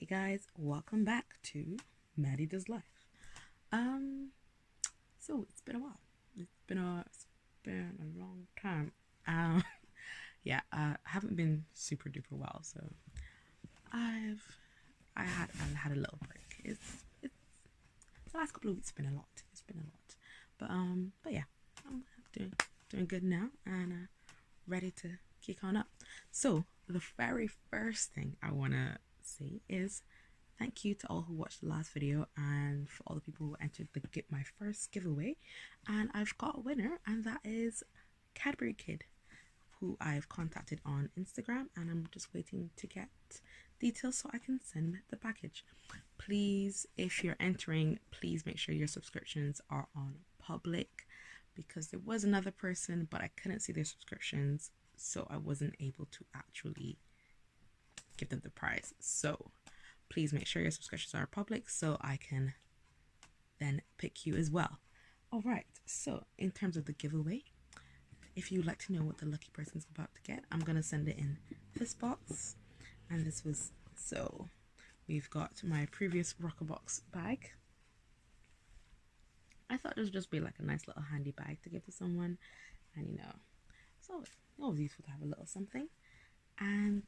guys, welcome back to Maddie Does Life. So it's been a while. It's been a long time. I haven't been super duper well, so I had a little break. It's the last couple of weeks been a lot. It's been a lot, but yeah, I'm doing good now and ready to kick on up. So the very first thing I wanna say is thank you to all who watched the last video and for all the people who entered my first giveaway. And I've got a winner, and that is Cadbury Kid, who I've contacted on Instagram, and I'm just waiting to get details so I can send the package. Please, if you're entering, please make sure your subscriptions are on public, because there was another person but I couldn't see their subscriptions, so I wasn't able to actually give them the prize. So please make sure your subscriptions are public so I can then pick you as well. All right, so in terms of the giveaway, if you'd like to know what the lucky person's about to get, I'm gonna send it in this box. And this was, so we've got my previous Glossybox bag. I thought this would just be like a nice little handy bag to give to someone, and it's always useful to have a little something. And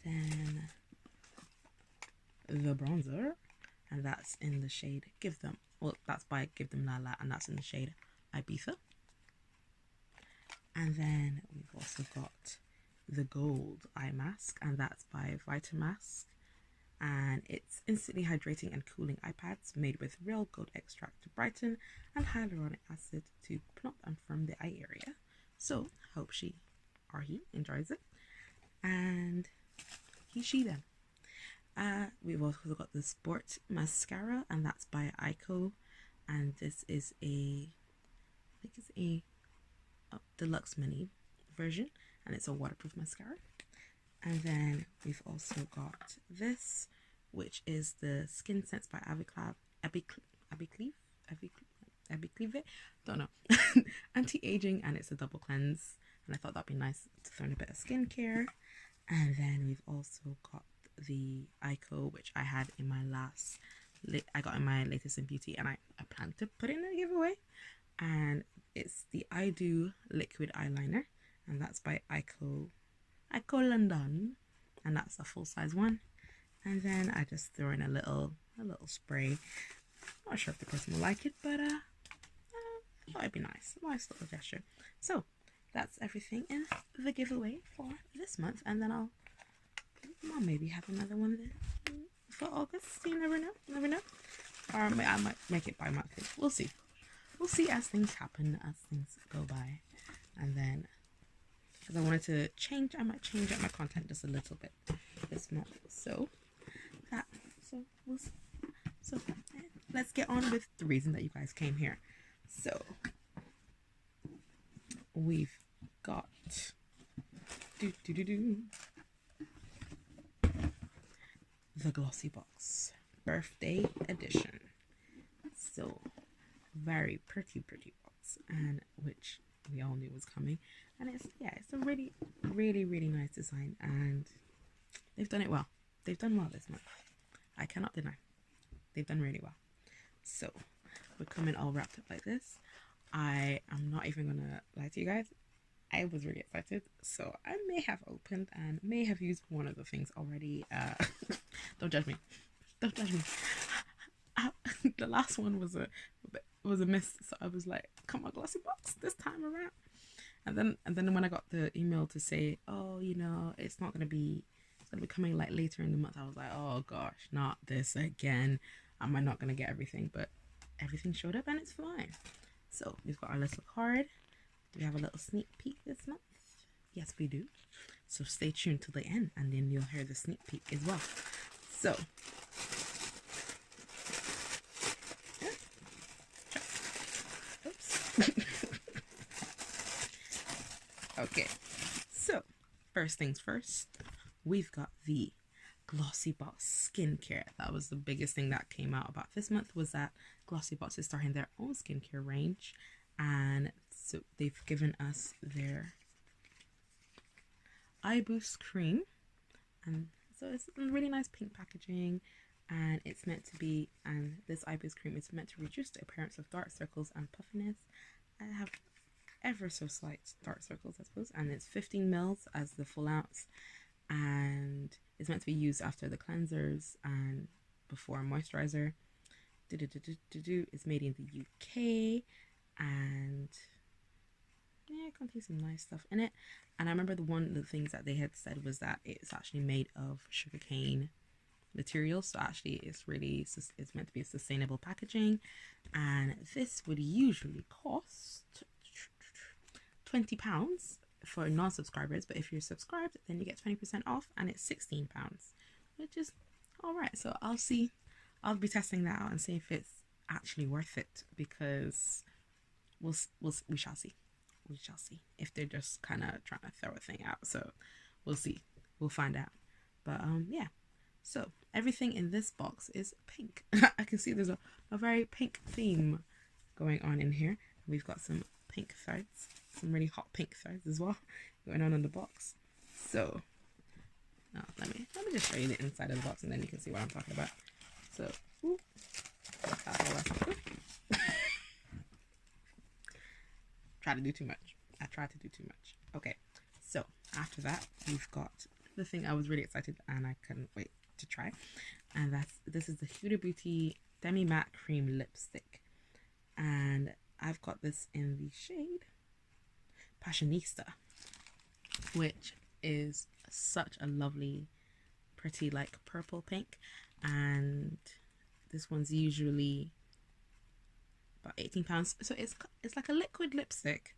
then the bronzer, and that's in the shade Give Them. Well, that's by Give Them Lala, and that's in the shade Ibiza. And then we've also got the gold eye mask, and that's by Vitamask, and it's instantly hydrating and cooling eye pads made with real gold extract to brighten and hyaluronic acid to plump and firm the eye area. So hope she or he enjoys it, and she them. We've also got the Sport mascara, and that's by Ico, and this is a Deluxe mini version, and it's a waterproof mascara. And then we've also got this, which is the Skin Sense by Abicleve, don't know. Anti-aging, and it's a double cleanse, and I thought that'd be nice to throw in a bit of skincare. And then we've also got the Ico, which I had in my I got in my latest in beauty, and I plan to put in a giveaway. And it's the I Do liquid eyeliner, and that's by Ico London, and that's a full size one. And then I just throw in a little spray. Not sure if the person will like it, but I thought it'd be nice, a nice little gesture. So that's everything in the giveaway for this month, and then I'll maybe have another one for August. You never know. Or I might make it bi-monthly. We'll see as things happen, as things go by. And then, because I wanted to change, I might change up my content just a little bit this month. So let's get on with the reason that you guys came here. So we've got the Glossybox birthday edition. So very pretty box, and which we all knew was coming, and it's a really nice design, and they've done it well. They've done well this month. I cannot deny. They've done really well. So we're coming all wrapped up like this. I am not even gonna lie to you guys, I was really excited, so I may have opened and may have used one of the things already. Don't judge me. The last one was a miss, so I was like, come on, Glossybox, this time around. And then when I got the email to say, oh, it's gonna be coming like later in the month, I was like, oh gosh, not this again. Am I not gonna get everything? But everything showed up, and it's fine. So we've got our little card. Do we have a little sneak peek this month? Yes, we do. So stay tuned to the end, and then you'll hear the sneak peek as well. So okay, so first things first, we've got the Glossybox Skincare. That was the biggest thing that came out about this month, was that Glossybox is starting their own skincare range, and so they've given us their Eye Boost Cream, and So it's really nice pink packaging, and it's meant to be, and this eye base cream is meant to reduce the appearance of dark circles and puffiness. I have ever so slight dark circles, I suppose, and it's 15 mils as the full ounce, and it's meant to be used after the cleansers and before moisturizer. It's made in the UK, and yeah, it contains some nice stuff in it. And I remember one of the things that they had said was that it's actually made of sugarcane material, so actually it's meant to be a sustainable packaging, and this would usually cost £20 for non-subscribers, but if you're subscribed then you get 20% off, and it's £16, which is all right. So I'll be testing that out and see if it's actually worth it, because we shall see. We shall see if they're just kind of trying to throw a thing out. So we'll see. We'll find out. But yeah. So everything in this box is pink. I can see there's a very pink theme going on in here. We've got some pink threads, some really hot pink threads as well going on in the box. So now let me just show you the inside of the box, and then you can see what I'm talking about. So I tried to do too much. Okay, so after that we've got the thing I was really excited and I couldn't wait to try, and this is the Huda Beauty Demi Matte Cream Lipstick, and I've got this in the shade Passionista, which is such a lovely, pretty, like purple pink, and this one's usually about £18. So it's like a liquid lipstick,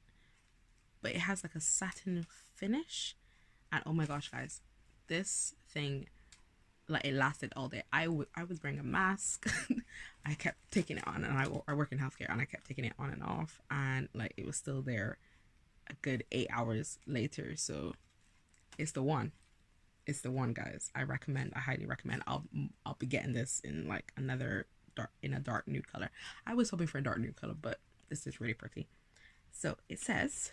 but it has like a satin finish, and oh my gosh guys, this thing, like, it lasted all day. I was wearing a mask. I kept taking it on, and I work in healthcare, and I kept taking it on and off, and like it was still there a good 8 hours later. So it's the one guys. I highly recommend. I'll be getting this in like a dark nude color. I was hoping for a dark nude color, but this is really pretty. So it says,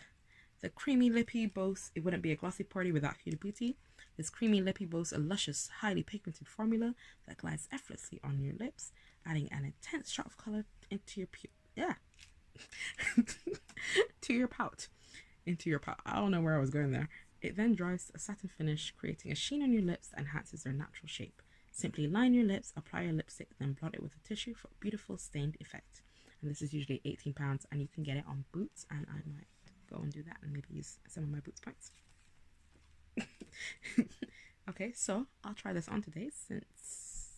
the creamy lippy boasts, it wouldn't be a glossy party without Huda Beauty. This creamy lippy boasts a luscious, highly pigmented formula that glides effortlessly on your lips, adding an intense shot of color into your into your pout. I don't know where I was going there. It then dries to a satin finish, creating a sheen on your lips that enhances their natural shape. Simply line your lips, apply your lipstick, then blot it with a tissue for a beautiful stained effect. And this is usually £18, and you can get it on Boots, and I might go and do that and maybe use some of my Boots points. Okay, so I'll try this on today since...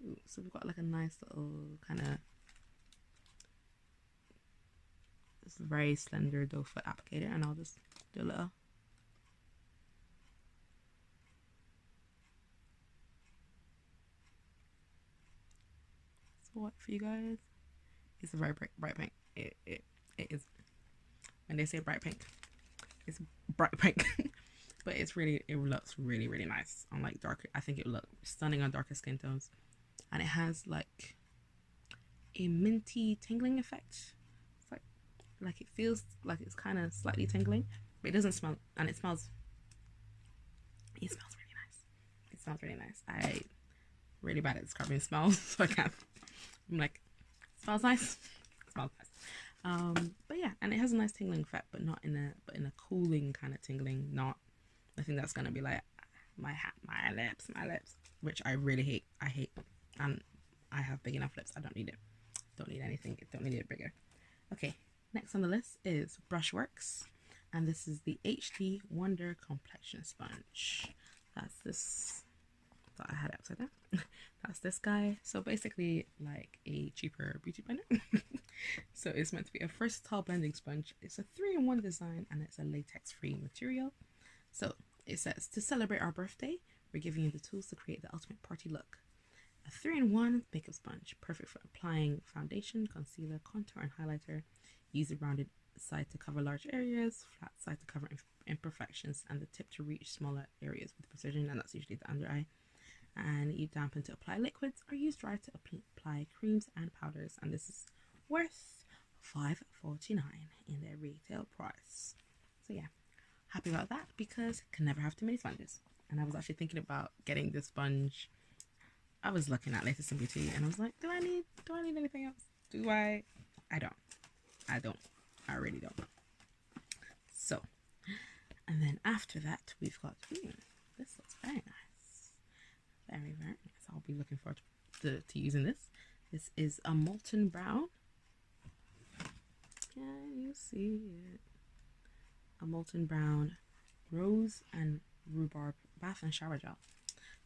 Ooh, so we've got like a nice little kind of... This very slender doe foot applicator, and I'll just do a little... So what for you guys? It's a very bright pink. It is... When they say bright pink, it's bright pink. But it looks really nice on like darker. I think it would look stunning on darker skin tones, and it has like a minty tingling effect. It's like it feels like it's kind of slightly tingling, but it doesn't smell, and it smells really nice. It smells really nice. I really bad at describing smells, so I can't. I'm like, it smells nice. It smells nice. But yeah, and it has a nice tingling effect, but not in a cooling kind of tingling. I think that's gonna be like my lips, which I really hate. I hate, and I have big enough lips. I don't need it. Don't need anything. Don't need it bigger. Okay, next on the list is Brushworks, and this is the HD Wonder Complexion Sponge. That's this. I thought I had it upside down. That's this guy. So basically, like a cheaper beauty blender. So it's meant to be a versatile blending sponge. It's a 3-in-1 design, and it's a latex-free material. So it says, to celebrate our birthday, we're giving you the tools to create the ultimate party look. A 3-in-1 makeup sponge, perfect for applying foundation, concealer, contour, and highlighter. Use the rounded side to cover large areas, flat side to cover imperfections, and the tip to reach smaller areas with precision, and that's usually the under eye. And you dampen to apply liquids, or use dry to apply creams and powders. And this is worth $5.49 in their retail price. So yeah, happy about that, because can never have too many sponges. and I was actually thinking about getting this sponge. I was looking at Latest and Beauty, and I was like, do I need anything else? Do I? I don't. I really don't. So, and then after that, we've got, this looks very nice. Very, very nice. I'll be looking forward to using this. This is a molten brown. Can you see it? A molten brown rose and rhubarb bath and shower gel.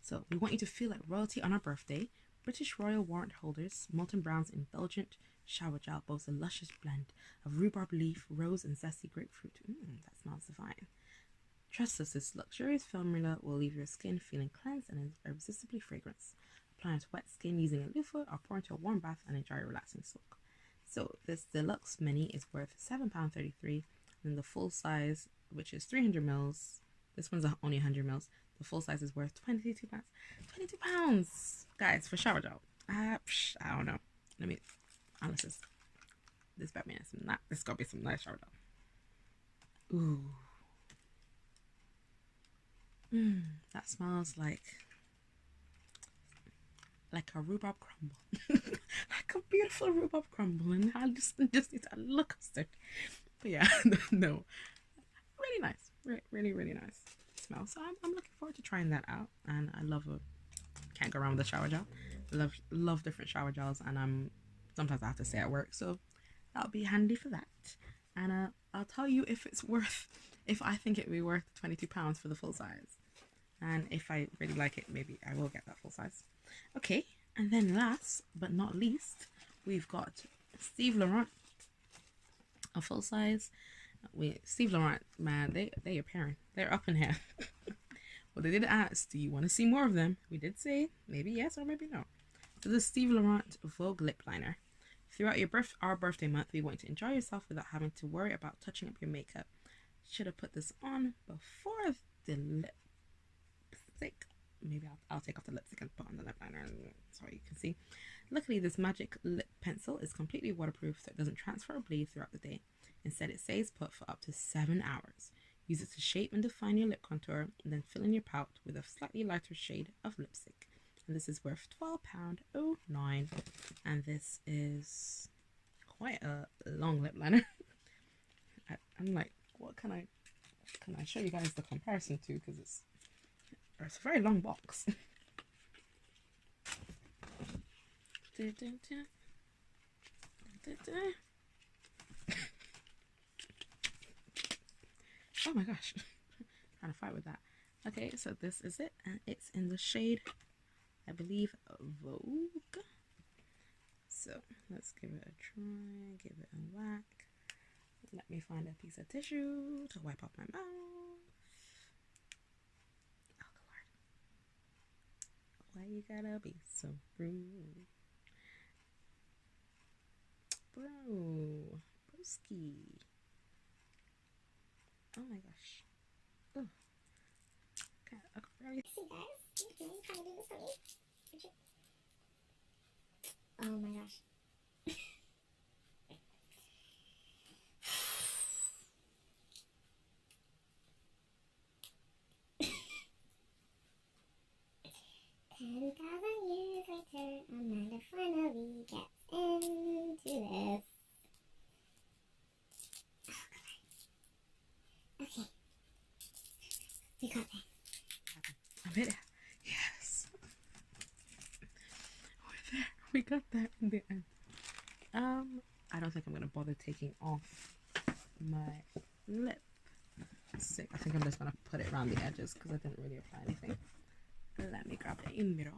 So we want you to feel like royalty on our birthday. British Royal Warrant Holders Molten Brown's indulgent shower gel boasts a luscious blend of rhubarb leaf, rose, and zesty grapefruit. That smells divine. Trust us, this luxurious formula will leave your skin feeling cleansed and irresistibly fragrance. Apply onto wet skin using a loofah or pour into a warm bath and enjoy a relaxing soak. So this deluxe mini is worth £7.33, and the full size, which is 300 mils, this one's only 100 mils. The full size is worth £22. £22, guys, for shower gel. I don't know. Let me, unless this Batman is not. This gotta be some nice shower gel. Ooh. That smells like a rhubarb crumble. Like a beautiful rhubarb crumble, and I just need to look at it. But yeah, no, really nice, really nice smell. So I'm looking forward to trying that out, and I love can't go wrong with a shower gel. Love different shower gels, and sometimes I have to stay at work, so that'll be handy for that. And I'll tell you if I think it would be worth £22 for the full size. And if I really like it, maybe I will get that full size. Okay, and then last but not least, we've got Steve Laurent, a full size. Steve Laurent, man, they appearing. They're up in here. Well, they did ask, do you want to see more of them? We did say maybe yes or maybe no. So the Steve Laurent Vogue Lip Liner. Throughout our birthday month, we want you to enjoy yourself without having to worry about touching up your makeup. Should have put this on before the lipstick. Maybe I'll take off the lipstick and put on the lip liner so you can see. Luckily, this magic lip pencil is completely waterproof, so it doesn't transfer or bleed throughout the day. Instead, it stays put for up to 7 hours. Use it to shape and define your lip contour, and then fill in your pout with a slightly lighter shade of lipstick. And this is worth £12.09, and this is quite a long lip liner. I'm like, what can I show you guys the comparison to, because it's a very long box. Oh my gosh, trying to fight with that. Okay, so this is it, and it's in the shade, I believe, Vogue. So let's give it a try, give it a whack. Let me find a piece of tissue to wipe off my mouth. Oh Lord, why you gotta be so rude, broski? Oh my gosh. Oh. Okay, really. See guys, can you kind of do this for me? Oh my gosh. $10,000 years later, Amanda finally gets into this. Okay. We got that. I made it. Yes. We're there. We got that in the end. I don't think I'm gonna bother taking off my lip stick. I think I'm just gonna put it around the edges because I didn't really apply anything. Let me grab a mirror.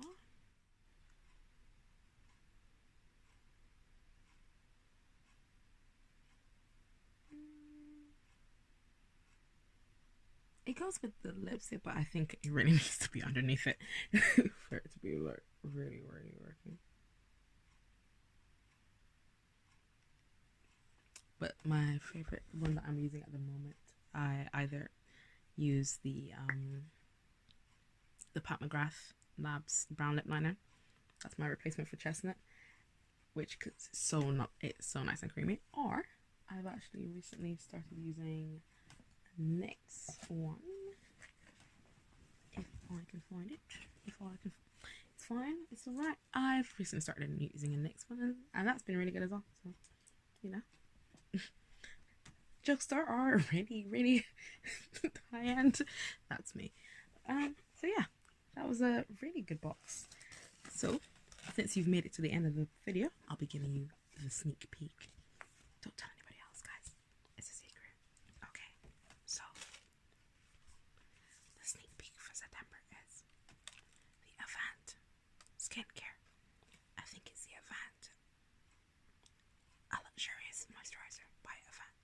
It goes with the lipstick, but I think it really needs to be underneath it for it to be like really working. But my favorite one that I'm using at the moment, I either use the Pat McGrath Labs brown lip liner. That's my replacement for Chestnut, which is it's so nice and creamy. Or I've actually recently started using NYX one. If I can find it. Before I can, it's fine. It's all right. I've recently started using a NYX one, and that's been really good as well. So, you know, drugstore are really high end. That's me. So yeah, that was a really good box. So, since you've made it to the end of the video, I'll be giving you the sneak peek. Don't tell anybody else, guys. It's a secret. Okay, so the sneak peek for September is the Avant Skincare. I think it's the Avant A Luxurious Moisturizer by Avant.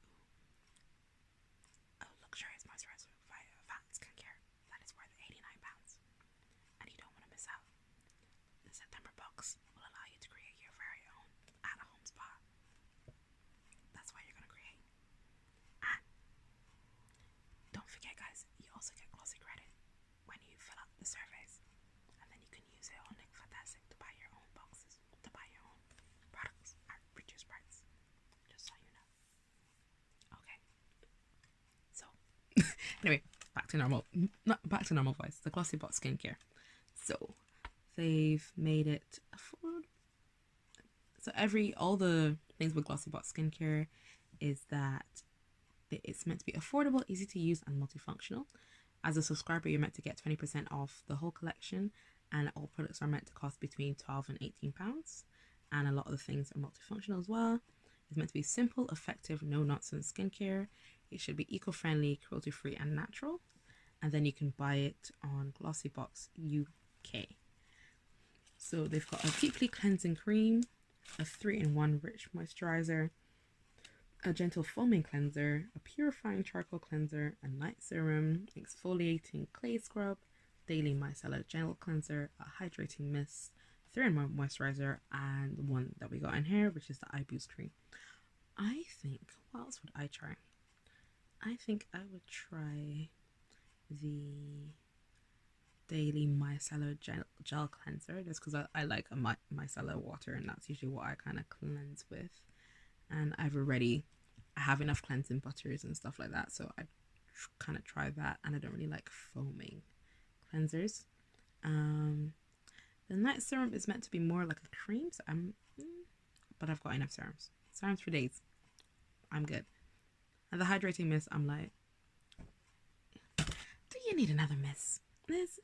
A Luxurious Moisturizer by Avant Skincare. That is worth £89. And you don't want to miss out. The September box will allow you to create your very own at-home spa. That's what you're going to create. And don't forget, guys, you also get glossy credit when you fill out the surveys. And then you can use it on Link Fantastic to buy your own boxes, to buy your own products at reduced price. Just so you know. Okay. So, anyway, back to normal. Not back to normal voice. The Glossybox Skincare. So, they've made it affordable. So all the things with Glossybox Skincare is that it's meant to be affordable, easy to use, and multifunctional. As a subscriber, you're meant to get 20% off the whole collection, and all products are meant to cost between £12 and £18. And a lot of the things are multifunctional as well. It's meant to be simple, effective, no-nonsense skincare. It should be eco-friendly, cruelty-free, and natural. And then you can buy it on Glossybox UK. So they've got a deeply cleansing cream, a 3-in-1 rich moisturizer, a gentle foaming cleanser, a purifying charcoal cleanser, a night serum, exfoliating clay scrub, daily micellar gel cleanser, a hydrating mist, 3-in-1 moisturizer, and the one that we got in here, which is the eye boost cream. I think, what else would I try? I think I would try the daily micellar gel cleanser, just because I like a micellar water, and that's usually what I kind of cleanse with. And I have enough cleansing butters and stuff like that, so I kind of try that. And I don't really like foaming cleansers. The night serum is meant to be more like a cream, so but I've got enough serums for days. I'm good. And the hydrating mist, I'm like, do you need another mist?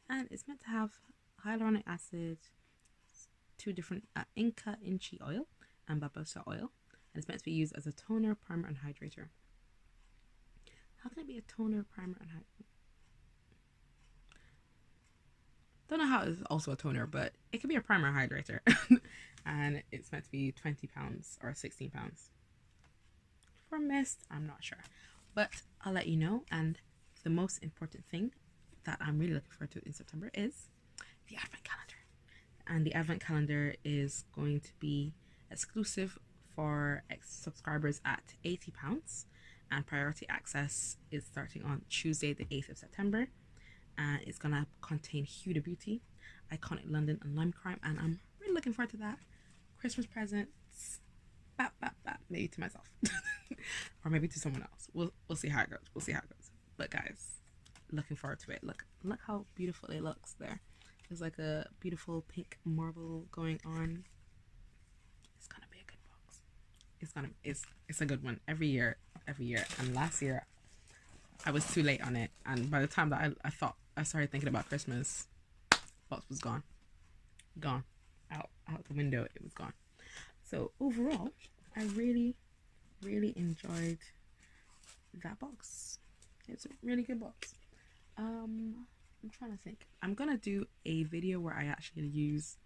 And it's meant to have hyaluronic acid, 2 different Inca Inchi oil and babosa oil, and it's meant to be used as a toner, primer, and hydrator. How can it be a toner, primer, and hydrator? Don't know how it's also a toner, but it could be a primer hydrator. And it's meant to be £20 or £16. For mist, I'm not sure, but I'll let you know. And the most important thing that I'm really looking forward to in September is the Advent calendar. And the Advent calendar is going to be exclusive for subscribers at £80, and priority access is starting on Tuesday the 8th of September, and it's gonna contain Huda Beauty, Iconic London, and Lime Crime, and I'm really looking forward to that. Christmas presents, maybe to myself or maybe to someone else. We'll see how it goes. But guys, looking forward to it. Look how beautiful it looks there. There's like a beautiful pink marble going on. It's gonna be a good box. It's a good one every year. And last year I was too late on it, and by the time that I started thinking about Christmas, box was gone out the window. It was gone. So overall, I really enjoyed that box. It's a really good box. I'm trying to think. I'm gonna do a video where I actually use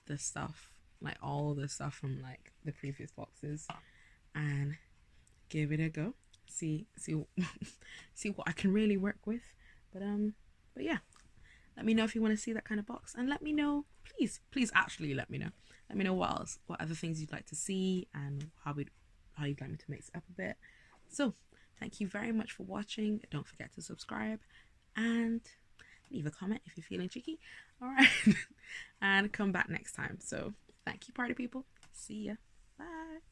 the stuff, like all the stuff from like the previous boxes, and give it a go. See what I can really work with. But yeah. Let me know if you want to see that kind of box, and let me know, please actually let me know. Let me know what other things you'd like to see, and how you'd like me to mix it up a bit. So thank you very much for watching. Don't forget to subscribe and leave a comment if you're feeling cheeky. All right. And come back next time. So thank you, party people. See ya. Bye.